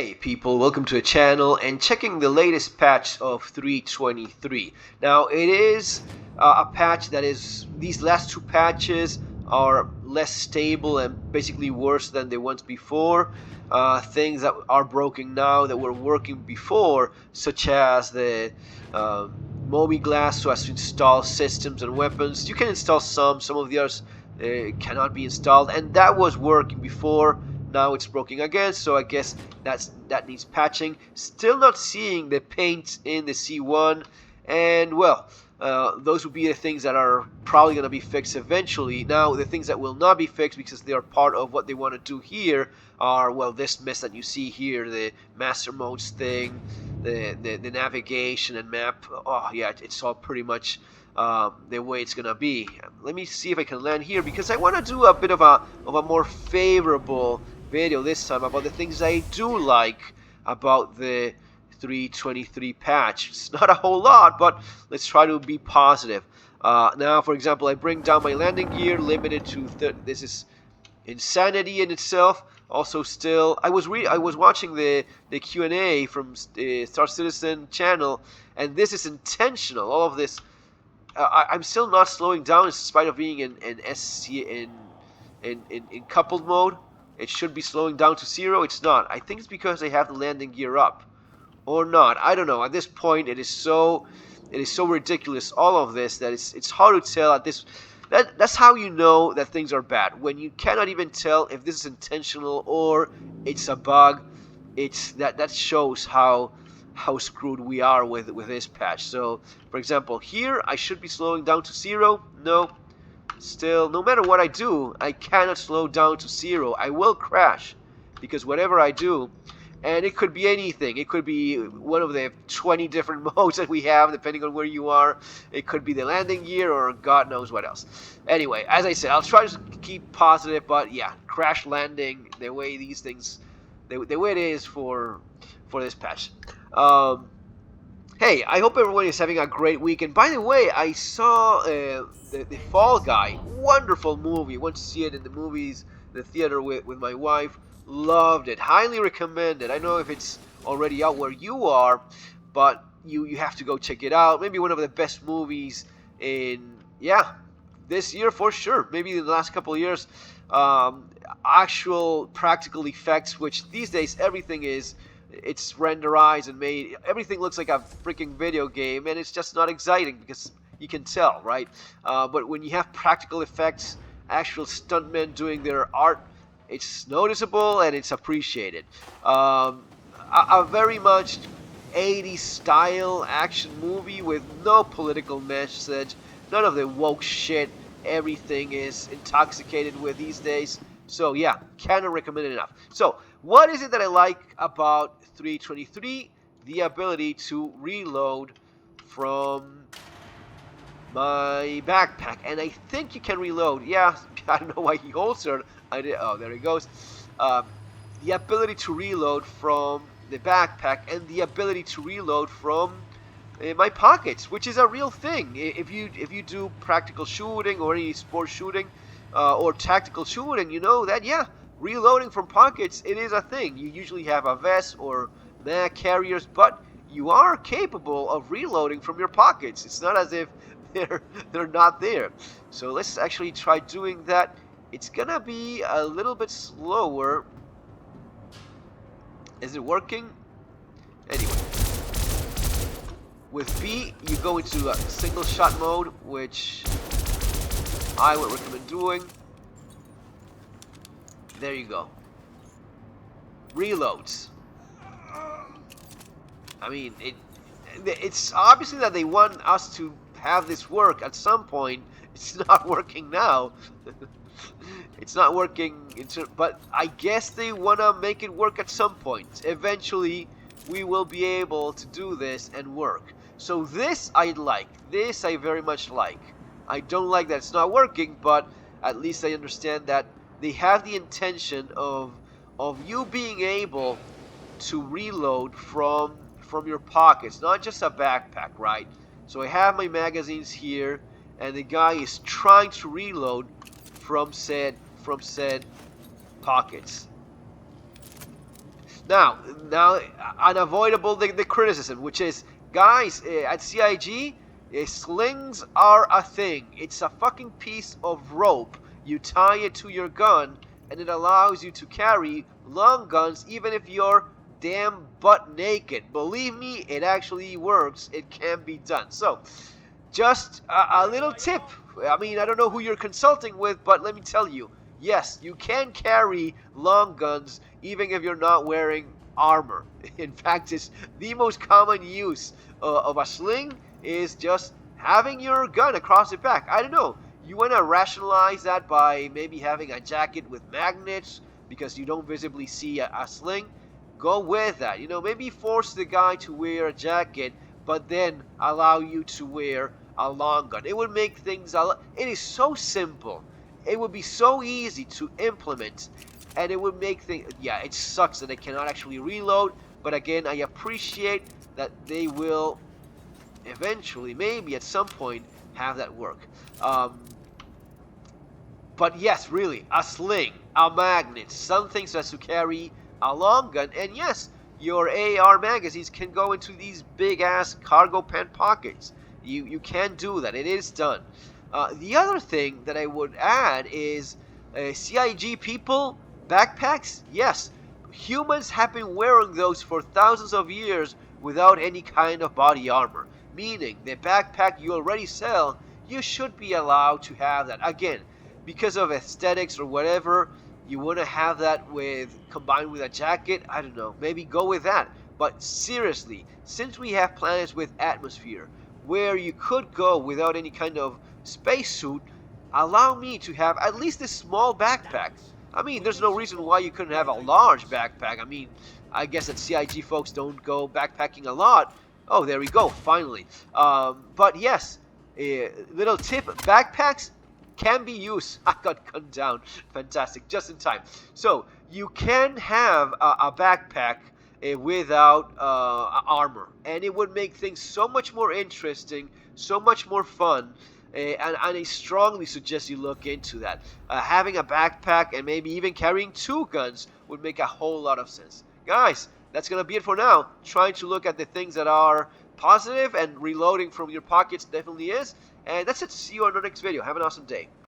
Hey people, welcome to the channel and checking the latest patch of 3.23. Now it is a patch that is, these last two patches are less stable and basically worse than the ones before. Things that are broken now that were working before, such as the Mobi glass so as to install systems and weapons. You can install some of the others cannot be installed, and that was working before. Now it's broken again, so I guess that needs patching. Still not seeing the paint in the C1, and well, those would be the things that are probably going to be fixed eventually. Now, the things that will not be fixed because they are part of what they want to do here are, well, this mess that you see here, the master modes thing, the navigation and map. Oh yeah, it's all pretty much the way it's gonna be. Let me see if I can land here because I want to do a bit of a more favorable video this time about the things I do like about the 3.23 patch. It's not a whole lot, but let's try to be positive. Now, for example, I bring down my landing gear, limited to this is insanity in itself. Also, still, I was watching the Q&A from Star Citizen channel, and this is intentional. All of this, I'm still not slowing down in spite of being in coupled mode. It should be slowing down to 0. It's not. I think it's because they have the landing gear up, or not. I don't know. At this point, it is so ridiculous. All of this that it's hard to tell at this. That's how you know that things are bad, when you cannot even tell if this is intentional or it's a bug. That shows how screwed we are with this patch. So, for example, here I should be slowing down to 0. No, still, no matter what I do, I cannot slow down to 0. I will crash because whatever I do. And it could be anything. It could be one of the 20 different modes that we have, depending on where you are. It could be the landing gear or God knows what else. Anyway, as I said, I'll try to keep positive, but yeah, crash landing, the way these things, the way it is for this patch. Hey, I hope everyone is having a great week. And by the way, I saw the Fall Guy. Wonderful movie. Went to see it in the movies, the theater with my wife. Loved it. Highly recommend it. I know if it's already out where you are, but you have to go check it out. Maybe one of the best movies in, yeah, this year for sure. Maybe in the last couple of years. Actual practical effects, which these days everything is, it's renderized and made. Everything looks like a freaking video game, and it's just not exciting because you can tell, right? But when you have practical effects, actual stuntmen doing their art, it's noticeable and it's appreciated. A very much 80s style action movie with no political message, none of the woke shit everything is intoxicated with these days. So yeah, cannot recommend it enough. So what is it that I like about 3.23? The ability to reload from my backpack, and I think you can reload. Yeah, I don't know why he holstered. Oh, there he goes. The ability to reload from the backpack and the ability to reload from my pockets, which is a real thing. If you do practical shooting or any sport shooting or tactical shooting, you know that, yeah, reloading from pockets, it is a thing. You usually have a vest or mag carriers, but you are capable of reloading from your pockets. It's not as if they're not there. So let's actually try doing that. It's gonna be a little bit slower. Is it working? Anyway, with B you go into a single shot mode, which I would recommend doing. There you go. Reloads. I mean, it's obviously that they want us to have this work at some point. It's not working now. It's not working, but I guess they want to make it work at some point. Eventually, we will be able to do this and work. So this I like. This I very much like. I don't like that it's not working, but at least I understand that they have the intention of you being able to reload from your pockets, not just a backpack, right? So I have my magazines here, and the guy is trying to reload from said pockets. Now, unavoidable the criticism, which is, guys, at CIG, slings are a thing. It's a fucking piece of rope. You tie it to your gun, and it allows you to carry long guns even if you're damn butt naked. Believe me, it actually works. It can be done. So, just a little tip. I mean, I don't know who you're consulting with, but let me tell you, yes, you can carry long guns even if you're not wearing armor. In fact, it's the most common use of a sling is just having your gun across your back. I don't know. You want to rationalize that by maybe having a jacket with magnets because you don't visibly see a sling. Go with that. You know, maybe force the guy to wear a jacket, but then allow you to wear a long gun. It would make things it is so simple. It would be so easy to implement, and it would make things, yeah, it sucks that they cannot actually reload, but again, I appreciate that they will eventually, maybe at some point, have that work. But yes, really, a sling, a magnet, something so as to carry a long gun, and yes, your AR magazines can go into these big-ass cargo pant pockets. You can do that. It is done. The other thing that I would add is CIG people, backpacks. Yes, humans have been wearing those for thousands of years without any kind of body armor. Meaning, the backpack you already sell, you should be allowed to have that. Again, because of aesthetics or whatever, you want to have that combined with a jacket. I don't know. Maybe go with that. But seriously, since we have planets with atmosphere, where you could go without any kind of spacesuit, allow me to have at least a small backpack. I mean, there's no reason why you couldn't have a large backpack. I mean, I guess that CIG folks don't go backpacking a lot. Oh, there we go, finally. But yes, little tip, backpacks can be used. I got gunned down. Fantastic, just in time. So, you can have a backpack without armor, and it would make things so much more interesting, so much more fun, and I strongly suggest you look into that. Having a backpack and maybe even carrying two guns would make a whole lot of sense. Guys, that's gonna be it for now. Trying to look at the things that are positive, and reloading from your pockets definitely is. And that's it. See you on the next video. Have an awesome day.